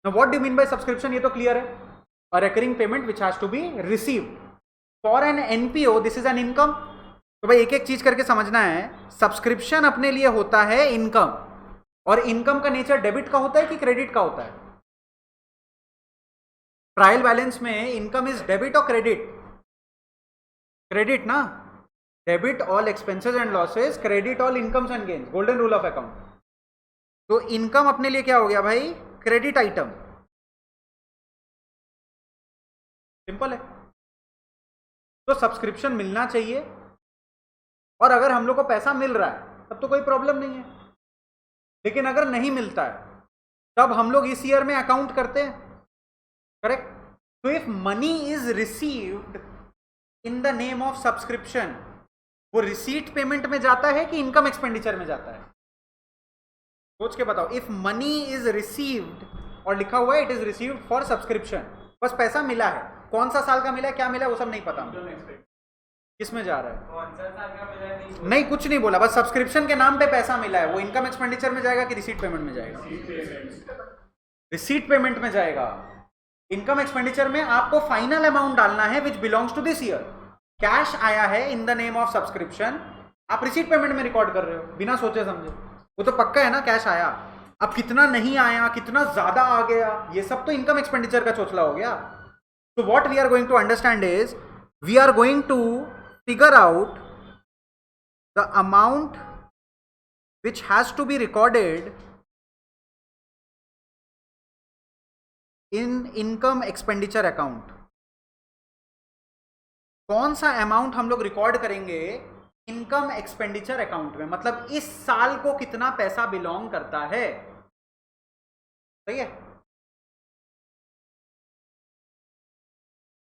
Now what do you mean by subscription? ये तो clear है, a recurring payment which has to be received. For an NPO this is an income. तो भाई एक एक चीज करके समझना है. सब्सक्रिप्शन अपने लिए होता है इनकम, और इनकम का नेचर डेबिट का होता है कि क्रेडिट का होता है? ट्रायल बैलेंस में इनकम इज डेबिट और क्रेडिट? क्रेडिट ना. Debit all expenses and losses, credit all incomes and gains, golden rule of account. तो इनकम अपने लिए क्या हो गया भाई? Credit item. सिंपल है. तो सब्सक्रिप्शन मिलना चाहिए, और अगर हम लोग को पैसा मिल रहा है तब तो कोई प्रॉब्लम नहीं है. लेकिन अगर नहीं मिलता है तब हम लोग इस ईयर में अकाउंट करते हैं. करेक्ट. तो if money is received in the name of subscription, वो रिसीट पेमेंट में जाता है कि इनकम एक्सपेंडिचर में जाता है? सोच के बताओ. इफ मनी इज रिसीव्ड, और लिखा हुआ है it is received for subscription, बस पैसा मिला है, कौन सा साल का मिला है, क्या मिला है, वो सब नहीं पता. किस में जा रहा है? कौन सा साल का मिला नहीं, नहीं, कुछ नहीं बोला, बस सब्सक्रिप्शन के नाम पे पैसा मिला है. वो इनकम एक्सपेंडिचर में जाएगा कि रिसीट पेमेंट में जाएगा? रिसीट पेमेंट में जाएगा. इनकम एक्सपेंडिचर में आपको फाइनल अमाउंट डालना है which belongs to this year. Cash आया है in the name of subscription, आप रिसीट पेमेंट में रिकॉर्ड कर रहे हो बिना सोचे समझे. वो तो पक्का है ना कैश आया. अब कितना नहीं आया, कितना ज्यादा आ गया, ये सब तो इनकम एक्सपेंडिचर का चोचला हो गया. तो what we are going to understand is, we are going to figure out the amount which has to be recorded in income expenditure account. कौन सा अमाउंट हम लोग रिकॉर्ड करेंगे इनकम एक्सपेंडिचर अकाउंट में, मतलब इस साल को कितना पैसा बिलोंग करता है. सही है.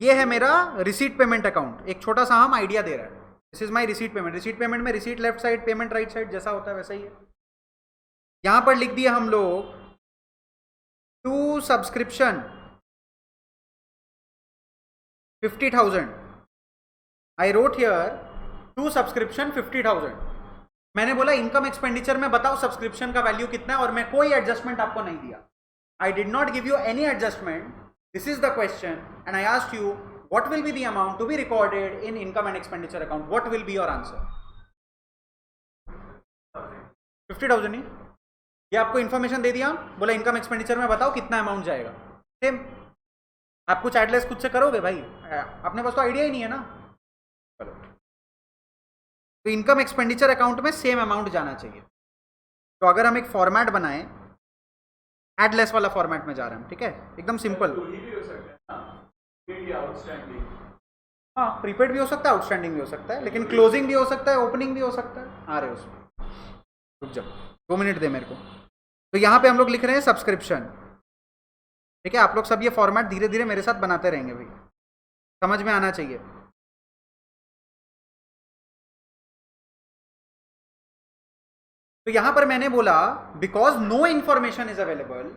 ये है मेरा रिसीट पेमेंट अकाउंट. एक छोटा सा हम आइडिया दे रहा है. This is my receipt payment. Receipt payment में receipt left side, payment right side, जैसा होता है वैसा ही है. यहां पर लिख दिया हम लोग to subscription 50,000. I wrote here to subscription 50,000. मैंने बोला इनकम एक्सपेंडिचर में बताओ सब्सक्रिप्शन का वैल्यू कितना है, और मैं कोई एडजस्टमेंट आपको नहीं दिया. I did not give you any adjustment. This is the question, and I asked you what will be the amount to be recorded in income and expenditure account. What will be your answer? 50,000 नहीं. ये आपको information दे दिया, बोला income expenditure में बताओ कितना amount जाएगा. Same. आप कुछ एडलेस खुद से करोगे भाई, अपने पास तो आइडिया ही नहीं है ना. चलो, तो इनकम एक्सपेंडिचर अकाउंट में सेम अमाउंट जाना चाहिए. तो अगर हम एक फॉर्मेट बनाएं, एडलेस वाला फॉर्मेट में जा रहे हैं, ठीक है, एकदम सिंपल. हाँ, प्रीपेड भी हो सकता है, आउटस्टैंडिंग भी हो सकता है, लेकिन क्लोजिंग भी हो सकता है, ओपनिंग भी हो सकता है. आ रहे हो उसमें, रुक जाओ 2 मिनट दे मेरे को. तो यहाँ पे हम लोग लिख रहे हैं सब्सक्रिप्शन. ठीक है, आप लोग सब ये फॉर्मेट धीरे धीरे मेरे साथ बनाते रहेंगे भाई, समझ में आना चाहिए. तो यहां पर मैंने बोला because no information is available,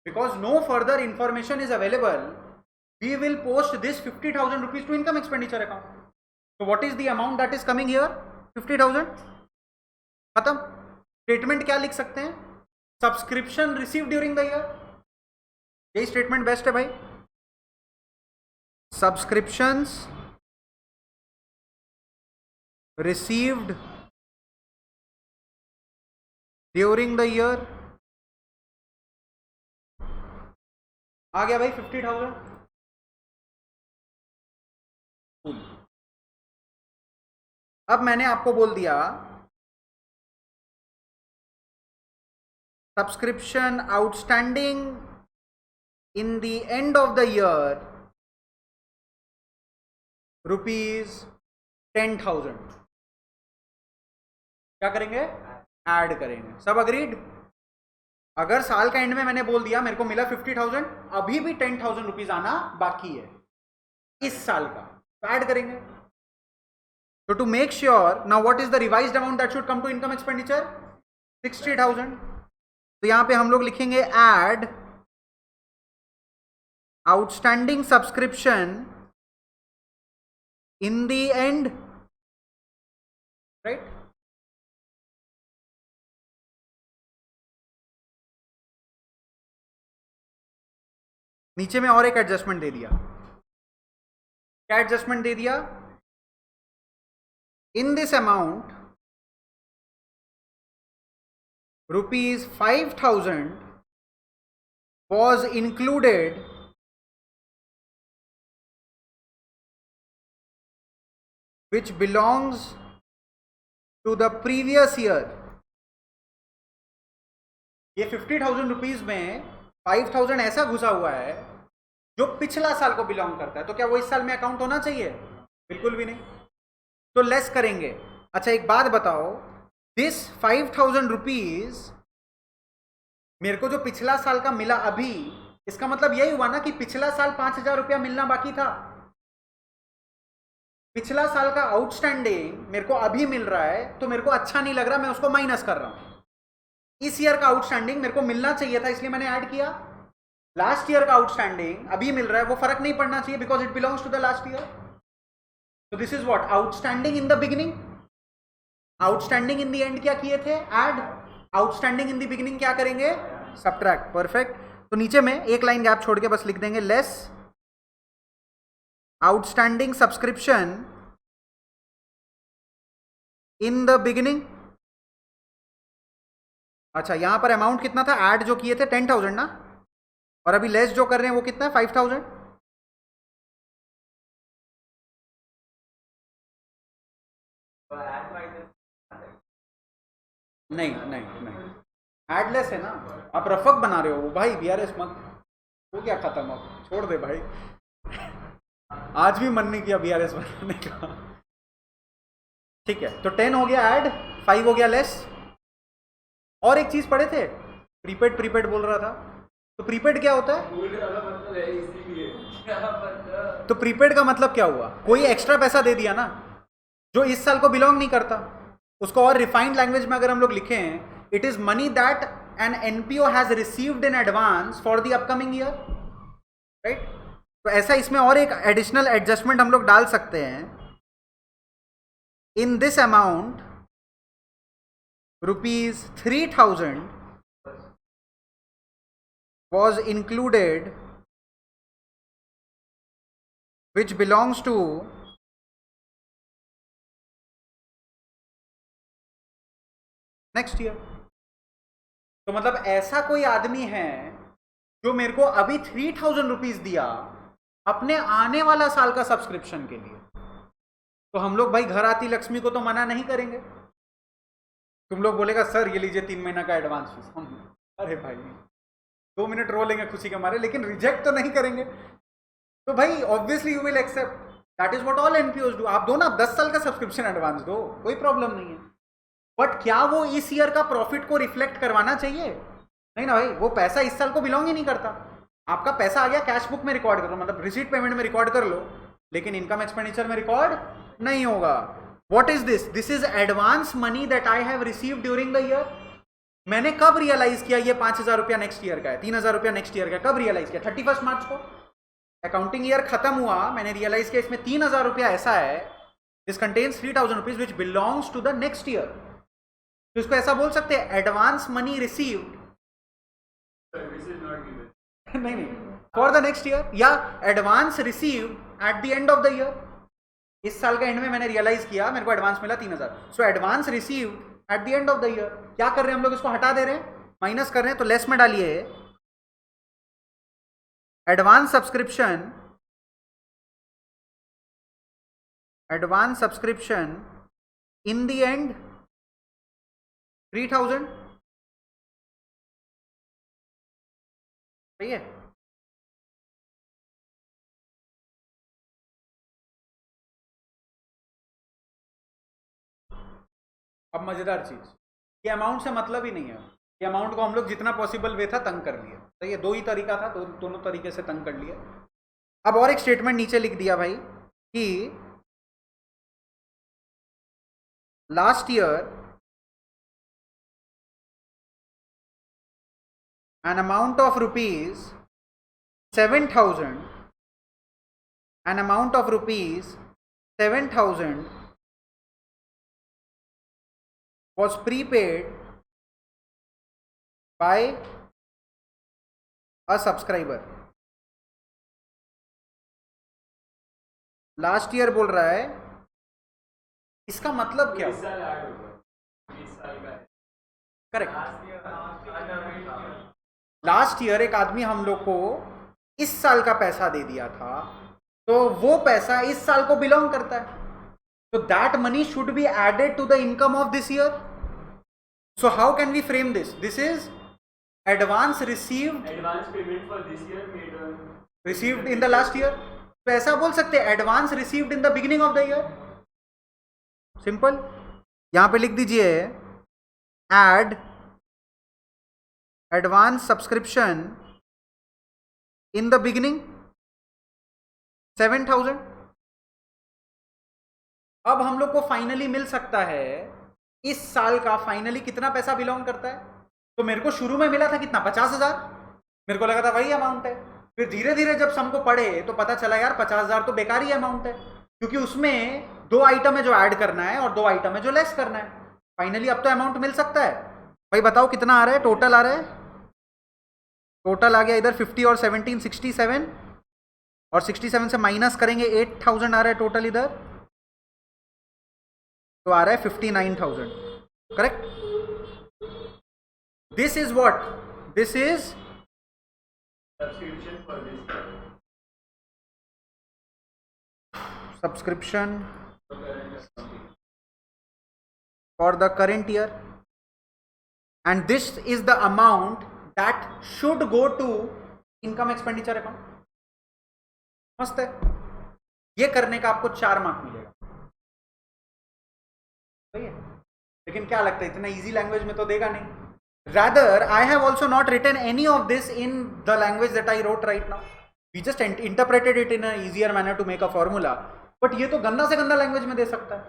because no further information is available, we will post this 50,000 rupees to income expenditure account. तो what is the amount that is coming here? 50,000. खत्म. स्टेटमेंट क्या लिख सकते हैं? Subscription receive during the year. यही statement best है भाई. Subscriptions received during the year. आ गया भाई 50,000. अब मैंने आपको बोल दिया subscription outstanding in the end of the year ₹10,000. क्या करेंगे? ऐड करेंगे. सब अग्रीड? अगर साल का एंड में मैंने बोल दिया मेरे को मिला 50,000, अभी भी 10,000 रुपीज आना बाकी है इस साल का, तो ऐड करेंगे. तो to make sure, now what is the revised amount that should come to income expenditure? 60,000. तो यहां पे हम लोग लिखेंगे add outstanding subscription in the end, right. नीचे में और एक एडजस्टमेंट दे दिया। क्या एडजस्टमेंट दे दिया? In this amount ₹5,000 was included which belongs to the previous year। ये 50,000 रुपीज में 5,000 ऐसा घुसा हुआ है जो पिछला साल को बिलोंग करता है, तो क्या वो इस साल में अकाउंट होना चाहिए? बिल्कुल भी नहीं। तो लेस करेंगे। अच्छा एक बात बताओ, दिस 5,000 रुपीज मेरे को जो पिछला साल का मिला अभी, इसका मतलब यही हुआ ना कि पिछला साल 5,000 रुपया मिलना बाकी था। पिछला साल का आउटस्टैंडिंग मेरे को अभी मिल रहा है, तो मेरे को अच्छा नहीं लग रहा, मैं उसको माइनस कर रहा हूं। इस ईयर का आउटस्टैंडिंग मेरे को मिलना चाहिए था, इसलिए मैंने ऐड किया। लास्ट ईयर का आउटस्टैंडिंग अभी मिल रहा है, वो फर्क नहीं पड़ना चाहिए because it belongs to the last year. तो this is what outstanding in the beginning, outstanding in the end क्या किए थे? Add. Outstanding in the beginning क्या करेंगे? सब्ट्रैक्ट। परफेक्ट। तो नीचे में एक लाइन गैप छोड़ के बस लिख देंगे less outstanding subscription in the beginning. अच्छा यहां पर अमाउंट कितना था? ऐड जो किए थे 10,000 ना, और अभी लेस जो कर रहे हैं वो कितना है? 5,000। नहीं नहीं नहीं, एडलेस है ना, आप रफक बना रहे हो भाई। बीआरएस मत हो गया खत्म, अब छोड़ दे भाई। आज भी मन नहीं किया बीआरएस बनाने का। ठीक है, तो 10 हो गया ऐड, 5 हो गया लेस। और एक चीज पढ़े थे, प्रीपेड। प्रीपेड बोल रहा था, तो प्रीपेड क्या होता है? तो प्रीपेड का मतलब क्या हुआ? कोई एक्स्ट्रा पैसा दे दिया ना जो इस साल को बिलोंग नहीं करता। उसको और रिफाइंड लैंग्वेज में अगर हम लोग लिखें, it is money that an NPO has received in advance for the upcoming year, right? तो ऐसा इसमें और एक एडिशनल एडजस्टमेंट हम लोग डाल सकते हैं। In this amount ₹3,000 was included which belongs to next year. तो मतलब ऐसा कोई आदमी है जो मेरे को अभी 3,000 रुपीज दिया अपने आने वाला साल का सब्सक्रिप्शन के लिए, तो हम लोग भाई घर आती लक्ष्मी को तो मना नहीं करेंगे। तुम लोग बोलेगा सर ये लीजिए 3 महीना का एडवांस फीस, हम अरे भाई 2 मिनट रो लेंगे खुशी के मारे, लेकिन रिजेक्ट तो नहीं करेंगे। तो भाई obviously you will accept, that is what all NPOs do. आप दो ना 10 साल का सब्सक्रिप्शन एडवांस दो, कोई प्रॉब्लम नहीं है। बट क्या वो इस ईयर का प्रॉफिट को रिफ्लेक्ट करवाना चाहिए? नहीं ना भाई, वो पैसा इस साल को बिलोंग ही नहीं करता। आपका पैसा आ गया कैश बुक में रिकॉर्ड कर लो, मतलब रिसीट पेमेंट में रिकॉर्ड कर लो, लेकिन इनकम एक्सपेंडिचर में रिकॉर्ड नहीं होगा। What is this? This is advance money that I have received during the year. मैंने कब रियलाइज किया ये 5,000 रुपया नेक्स्ट ईयर का है, 3,000 रुपया नेक्स्ट ईयर का है? कब रियलाइज किया? 31 मार्च को अकाउंटिंग ईयर खत्म हुआ, मैंने रियलाइज किया इसमें 3,000 रुपया ऐसा है, this contains 3,000 rupees which belongs to the next year. तो इसको ऐसा बोल सकते हैं एडवांस मनी रिसीव्ड नहीं नहीं फॉर द नेक्स्ट ईयर, या advance received eight the end of the year. इस साल का एंड में मैंने रियलाइज किया मेरे को एडवांस मिला 3,000, so advance received eight the end of the year. क्या कर रहे हैं हम लोग? इसको हटा दे रहे हैं, माइनस कर रहे हैं। तो लेस में डालिए advance subscription in the and 3,000, सही है। अब मजेदार चीज, ये अमाउंट से मतलब ही नहीं है। ये अमाउंट को हम लोग जितना पॉसिबल वे था तंग कर लिया। तो ये दो ही तरीका था, दोनों तरीके से तंग कर लिया। अब और एक स्टेटमेंट नीचे लिख दिया भाई कि last year an amount of rupees 7,000 was prepaid by a subscriber। Last year बोल रहा है, इसका मतलब क्या? करेक्ट। लास्ट ईयर एक आदमी हम लोग को इस साल का पैसा दे दिया था, तो वो पैसा इस साल को बिलोंग करता है, तो that money should be added to the income of this year. So how can we frame this? This is advance received, advance payment for this year made on received in the last year. तो ऐसा बोल सकते हैं advance received in the beginning of the year. Simple. यहां पे लिख दीजिए add advance subscription in the beginning 7,000. अब हम लोग को फाइनली मिल सकता है इस साल का फाइनली कितना पैसा बिलोंग करता है. तो मेरे को शुरू में मिला था कितना, 50,000. मेरे को लगा था वही अमाउंट है. फिर धीरे धीरे जब सम को पढ़े तो पता चला यार 50,000 तो बेकारी अमाउंट है, क्योंकि उसमें 2 आइटम है जो ऐड करना है और 2 आइटम है जो लेस करना है. फाइनली अब तो अमाउंट मिल सकता है. भाई बताओ कितना आ रहा है, टोटल आ रहा है, टोटल आ गया इधर 50 और 17 67, और 67 से माइनस करेंगे 8,000 आ रहा है टोटल इधर, तो आ रहा है 59,000. Correct. This is what, this is subscription for this year. subscription for the current year, and this is the amount that should go to income expenditure account. मस्त है. ये करने का आपको 4 मार्क मिलेगा. सही है. लेकिन क्या लगता है इतना इजी लैंग्वेज में तो देगा नहीं. Rather, I have also not written any of this in the language that I wrote right now. We just interpreted it in a easier manner to make a formula. But ये तो गंदा से गंदा language में दे सकता है.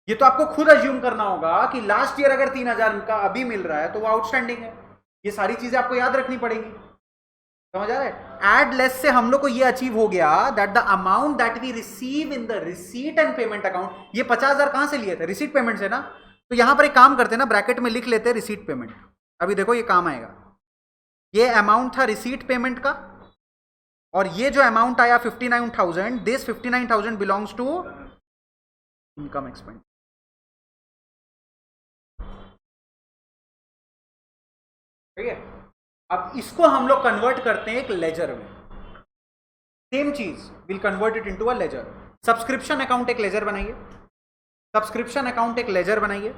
ये तो आपको खुद अज्यूम करना होगा कि लास्ट ईयर अगर 3,000 का अभी मिल रहा है तो वो आउटस्टैंडिंग है. ये सारी चीजें आपको याद रखनी पड़ेगी. समझ आ रहा है. एड लेस से हम लोग को ये अचीव हो गया that the amount that we receive in the receipt and payment account. ये 50,000 कहां से लिए थे, रिसीट पेमेंट से ना. तो यहां पर एक काम करते हैं ना, ब्रैकेट में लिख लेते हैं रिसीट पेमेंट. अभी देखो ये काम आएगा. ये अमाउंट था रिसीट पेमेंट का, और ये जो अमाउंट आया 59,000, this 59,000 belongs to income expense. ठीक है. अब इसको हम लोग कन्वर्ट करते हैं एक लेजर में. सेम चीज will convert it into a ledger. Subscription account एक लेजर बनाइए. सब्सक्रिप्शन अकाउंट एक लेजर बनाइए.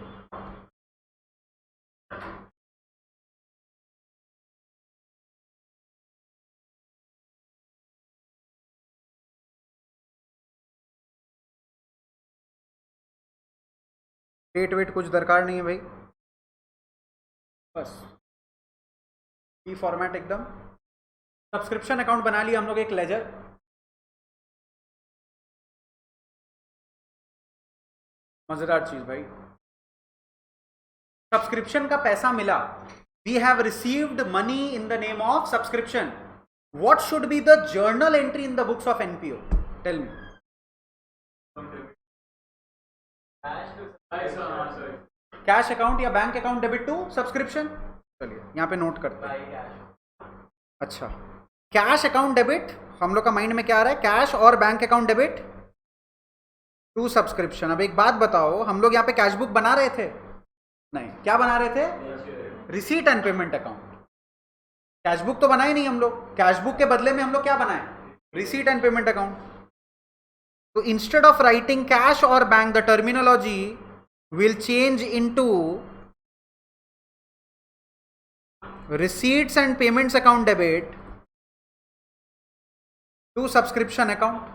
डेट वेट कुछ दरकार नहीं है भाई, बस ई फॉर्मेट एकदम. सब्सक्रिप्शन अकाउंट बना लिया हम लोग एक लेजर. मजेदार चीज भाई. सब्सक्रिप्शन का पैसा मिला, we have received money in the name of subscription. What should be the journal entry in the books of NPO? Tell me. Cash account या bank account debit to subscription. चलिए यहां पे नोट करते हैं. अच्छा, कैश अकाउंट डेबिट हम लोग का माइंड में क्या आ रहा है, कैश और bank account debit to subscription. अब एक बात बताओ, हम लोग यहाँ पे कैश बुक बना रहे थे? नहीं. क्या बना रहे थे? Receipt and payment account. Cash book तो बनाए नहीं हम लोग. कैश बुक के बदले में हम लोग क्या बनाए? Receipt and payment account. तो इंस्टेड ऑफ राइटिंग कैश और bank, the terminology will change into receipts and payments account debit to subscription account.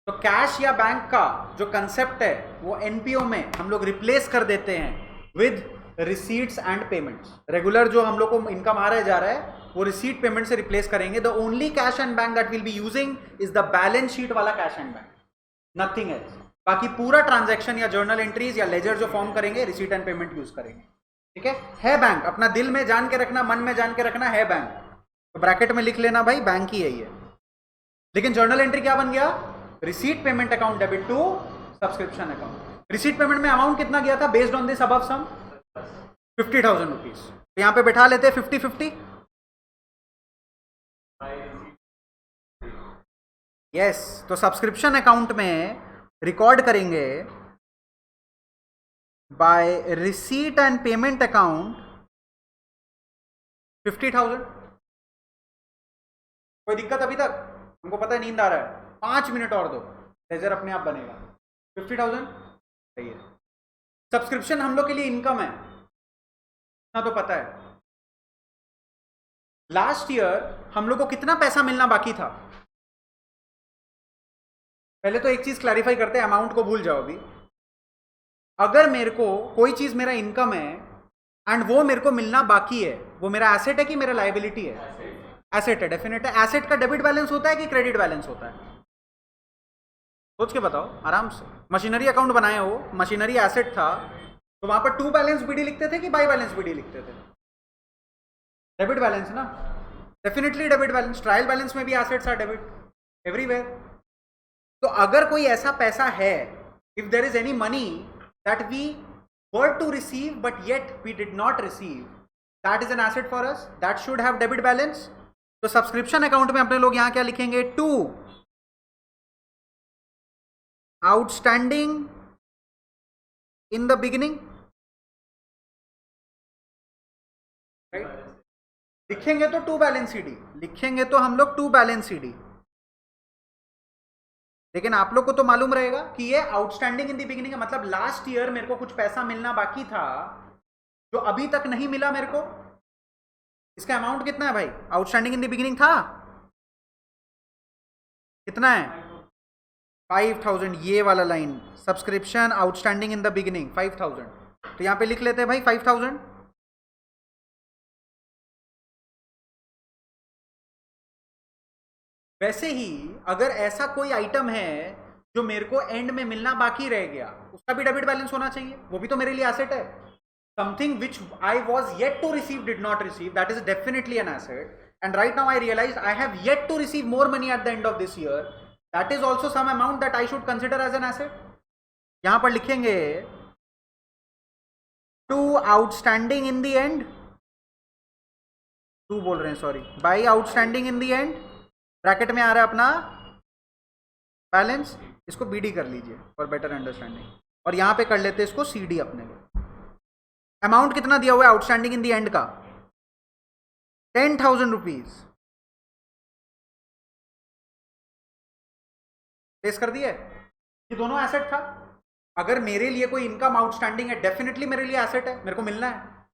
तो कैश या बैंक का जो कंसेप्ट है वो एनपीओ में हम लोग रिप्लेस कर देते हैं with receipts and payments. Regular जो हम लोग को इनकम आ रहा जा रहा है वो रिसीट पेमेंट से रिप्लेस करेंगे. The only cash and bank that will be using is the balance sheet वाला cash and bank, nothing else. बाकी पूरा ट्रांजैक्शन या जर्नल एंट्रीज या लेजर जो फॉर्म करेंगे रिसीट एंड पेमेंट यूज करेंगे. ठीक है बैंक. अपना दिल में जान के रखना, मन में जान के रखना है बैंक. तो ब्रैकेट में लिख लेना भाई बैंक ही है ये. लेकिन जर्नल एंट्री क्या बन गया? Receipt payment account debit to subscription account. Receipt payment में अमाउंट कितना गया था based on this above sum? 50,000 rupees. तो यहां पे बैठा लेते हैं 50-50. यस, तो सब्सक्रिप्शन अकाउंट में रिकॉर्ड करेंगे by receipt and payment account 50,000। कोई दिक्कत अभी तक? हमको पता है नींद आ रहा है, 5 मिनट और दो, लेजर अपने आप बनेगा। 50,000 सही है। सब्सक्रिप्शन हम लोग के लिए इनकम है, इतना तो पता है। लास्ट ईयर हम लोग को कितना पैसा मिलना बाकी था? पहले तो एक चीज क्लैरिफाई करते हैं, अमाउंट को भूल जाओ अभी। अगर मेरे को कोई चीज मेरा इनकम है एंड वो मेरे को मिलना बाकी है, वो मेरा एसेट है कि मेरा लायबिलिटी है? एसेट है, डेफिनेट है। एसेट का डेबिट बैलेंस होता है कि क्रेडिट बैलेंस होता है? सोच के बताओ आराम से। मशीनरी अकाउंट बनाए हो, मशीनरी एसेट था, तो वहां पर टू बैलेंस बीडी लिखते थे कि बाई बैलेंस बीडी लिखते थे? डेबिट बैलेंस ना, definitely debit balance. Trial balance में भी एसेट्स आर डेबिट एवरीवेयर। तो अगर कोई ऐसा पैसा है, if there is any money that we were to receive but yet we did not receive, that is an asset for us, that should have debit balance. तो subscription account में अपने लोग यहां क्या लिखेंगे? To outstanding in the beginning, लिखेंगे तो to balance CD, लिखेंगे तो हम लोग टू बैलेंस सीडी। लेकिन आप लोग को तो मालूम रहेगा कि ये आउटस्टैंडिंग इन द बिगिनिंग है, मतलब लास्ट ईयर मेरे को कुछ पैसा मिलना बाकी था जो अभी तक नहीं मिला मेरे को। इसका अमाउंट कितना है भाई? आउटस्टैंडिंग इन द बिगिनिंग था कितना है? 5,000। ये वाला line, subscription outstanding in the beginning 5,000, तो यहां पे लिख लेते हैं भाई 5,000। वैसे ही अगर ऐसा कोई आइटम है जो मेरे को एंड में मिलना बाकी रह गया, उसका भी डेबिट बैलेंस होना चाहिए, वो भी तो मेरे लिए एसेट है। Something which I was yet to receive, did not receive, that is definitely an asset. And right now I realise I have yet to receive more money at the end of this year, that is also some amount that I should consider as an asset. यहां पर लिखेंगे to outstanding in the end, to बोल रहे हैं sorry, by outstanding in the end, bracket में आ रहा है अपना बैलेंस, इसको बीडी कर लीजिए फॉर बेटर अंडरस्टैंडिंग, और यहां पे कर लेते हैं इसको सीडी अपने को। अमाउंट कितना दिया हुआ है आउटस्टैंडिंग इन दी एंड का? 10,000 रुपीज। प्लेस कर दिए। ये दोनों एसेट था। अगर मेरे लिए कोई इनकम आउटस्टैंडिंग है, डेफिनेटली मेरे लिए एसेट है, मेरे को मिलना है।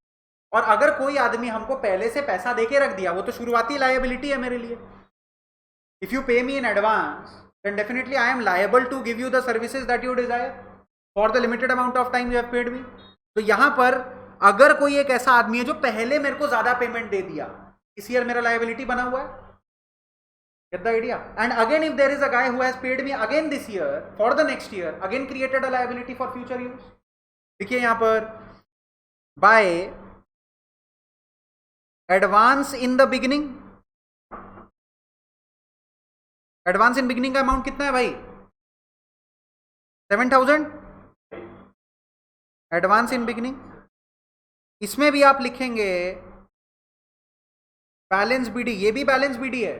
और अगर कोई आदमी हमको पहले से पैसा देके रख दिया, वो तो शुरुआती लायबिलिटी है मेरे लिए। If you pay me in advance then definitely I am liable to give you the services that you desire for the limited amount of time you have paid me। तो यहां पर अगर कोई एक ऐसा आदमी है जो पहले मेरे को ज्यादा पेमेंट दे दिया, इस ईयर मेरा लायबिलिटी बना हुआ है। Get the idea? And again if there is a guy who has paid me again this year for the next year, again created a liability for future use। देखिए यहां पर by advance in the beginning, advance in beginning का amount कितना है भाई? 7,000 advance in beginning. इसमें भी आप लिखेंगे बैलेंस बीडी, ये भी बैलेंस बीडी है,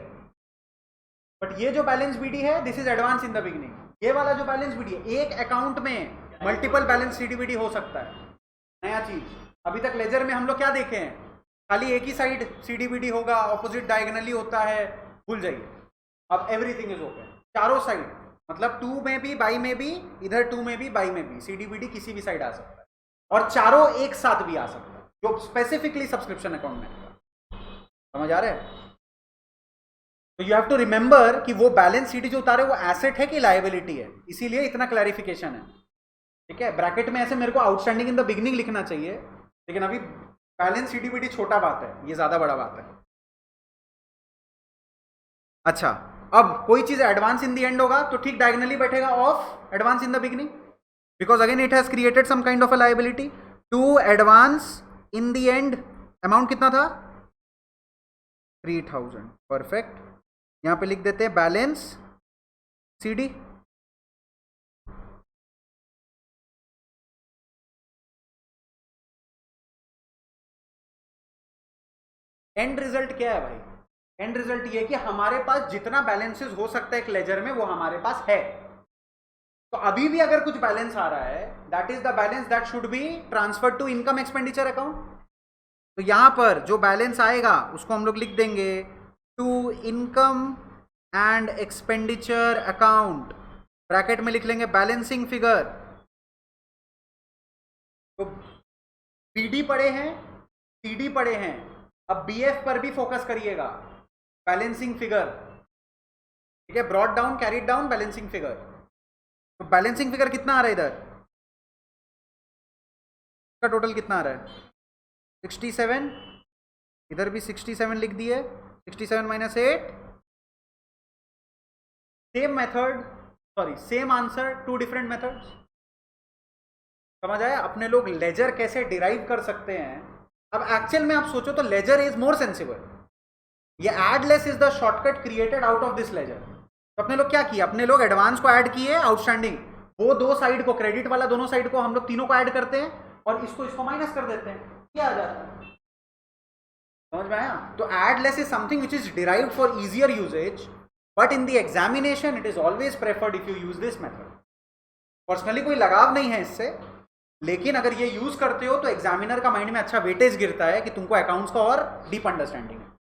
बट ये जो बैलेंस बीडी है this is advance in the beginning. ये वाला जो बैलेंस बीडी है, एक अकाउंट में मल्टीपल बैलेंस सीडीबीडी हो सकता है। नया चीज अभी तक लेजर में हम लोग क्या देखे हैं? खाली एक ही साइड सीडीबीडी होगा, ऑपोजिट डायगोनली होता है, भूल जाइए। अब एवरीथिंग इज ओपन, चारों साइड, मतलब टू में भी, बाई में भी, इधर टू में भी, बाई में भी, सीडीबीडी किसी भी साइड आ सकता है, और चारों एक साथ भी आ सकता है, जो स्पेसिफिकली सब्सक्रिप्शन अकाउंट में। समझ आ रहा है? तो यू हैव टू रिमेंबर कि वो बैलेंस सीडी जो उतारे वो एसेट है कि लायबिलिटी है, इसीलिए इतना क्लैरिफिकेशन है। ठीक है, ब्रैकेट में ऐसे मेरे को आउटस्टैंडिंग इन द बिगिनिंग लिखना चाहिए, लेकिन अभी बैलेंस सीडीबीडी छोटा बात है, ये ज्यादा बड़ा बात है। अच्छा, अब कोई चीज एडवांस इन द एंड होगा तो ठीक डायगोनली बैठेगा of advance in the beginning, because again it has created some kind of a liability. To advance in the end, amount कितना था? 3,000। परफेक्ट, यहां पे लिख देते हैं बैलेंस सीडी। एंड रिजल्ट क्या है भाई? एंड रिजल्ट ये कि हमारे पास जितना बैलेंसेस हो सकता है एक लेजर में वो हमारे पास है। तो अभी भी अगर कुछ बैलेंस आ रहा है, that is the balance that should be transferred to income expenditure account. तो यहां पर जो बैलेंस आएगा उसको हम लोग लिख देंगे to income and expenditure account, bracket में लिख लेंगे बैलेंसिंग फिगर। तो बीडी पड़े हैं, सीडी पड़े हैं, अब बीएफ पर भी फोकस करिएगा, बैलेंसिंग फिगर, ठीक है, brought down carried down balancing figure. तो बैलेंसिंग फिगर कितना आ रहा है इधर का टोटल कितना आ रहा है 67, इधर भी 67 लिख दिए, 67 minus 8, same method, sorry same answer, two different methods. समझ आया अपने लोग लेजर कैसे डिराइव कर सकते हैं। अब एक्चुअल में आप सोचो तो लेजर इज मोर सेंसिबल, ये add less is the shortcut created out of this ledger. तो अपने लोग क्या किए, अपने लोग एडवांस को ऐड किए, आउटस्टैंडिंग, वो दो साइड को, क्रेडिट वाला दोनों साइड को हम लोग तीनों को ऐड करते हैं और इसको माइनस कर देते हैं, क्या आ जाता है, समझ में आया। तो add less is something which is derived for easier usages, but in the examination it is always preferred if you use this method. Personally कोई लगाव नहीं है इससे, लेकिन अगर ये यूज करते हो तो एग्जामिनर का माइंड में अच्छा वेटेज गिरता है कि तुमको अकाउंट्स का और डीप अंडरस्टैंडिंग है।